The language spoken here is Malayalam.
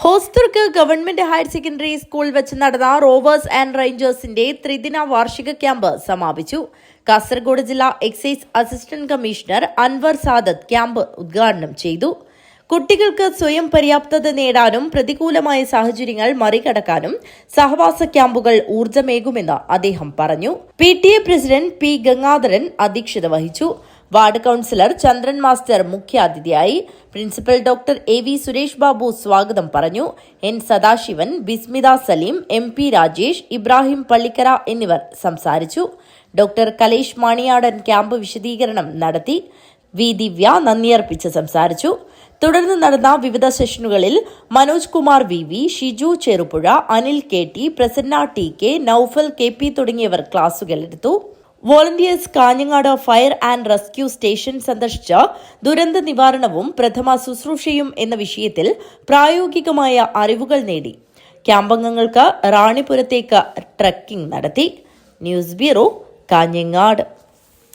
Hosdurg government higher secondary school വെച്ച് നടന്ന റോവേഴ്സ് ആൻഡ് റേഞ്ചേഴ്സിന്റെ ത്രിദിന വാർഷിക ക്യാമ്പ് സമാപിച്ചു. കാസർഗോഡ് ജില്ലാ excise assistant commissioner Anwar Sadath camp ഉദ്ഘാടനം ചെയ്തു. കുട്ടികൾക്ക് സ്വയം പര്യാപ്തത നേടാനും പ്രതികൂലമായ സാഹചര്യങ്ങൾ മറികടക്കാനും സഹവാസ ക്യാമ്പുകൾ ഊർജ്ജമേകുമെന്ന് അദ്ദേഹം പറഞ്ഞു. PTA president P. ഗംഗാധരൻ അധ്യക്ഷത വഹിച്ചു. വാർഡ് കൌൺസിലർ ചന്ദ്രൻ മാസ്റ്റർ മുഖ്യാതിഥിയായി. Principal doctor AV Suresh Babu സ്വാഗതം പറഞ്ഞു. N. സദാശിവൻ, ബിസ്മിത സലീം, MP രാജേഷ്, ഇബ്രാഹിം പള്ളിക്കര എന്നിവർ സംസാരിച്ചു. ഡോക്ടർ കലേഷ് മാണിയാടൻ ക്യാമ്പ് വിശദീകരണം നടത്തി. V. ദിവ്യ നന്ദിയർപ്പിച്ച് സംസാരിച്ചു. തുടർന്ന് നടന്ന വിവിധ സെഷനുകളിൽ Manoj Kumar VV, Shiju Cherupuzha, Anil KT, Prasanna TK, Naufal KP തുടങ്ങിയവർ ക്ലാസുകളെടുത്തു. Volunteers Kanhangad fire and rescue station സന്ദർശിച്ച് ദുരന്ത നിവാരണവും പ്രഥമ ശുശ്രൂഷയും എന്ന വിഷയത്തിൽ പ്രായോഗികമായ അറിവുകൾ നേടി. ക്യാമ്പംഗങ്ങൾക്ക് റാണിപുരത്തേക്ക് ട്രക്കിംഗ് നടത്തി. News bureau, Kanhangad.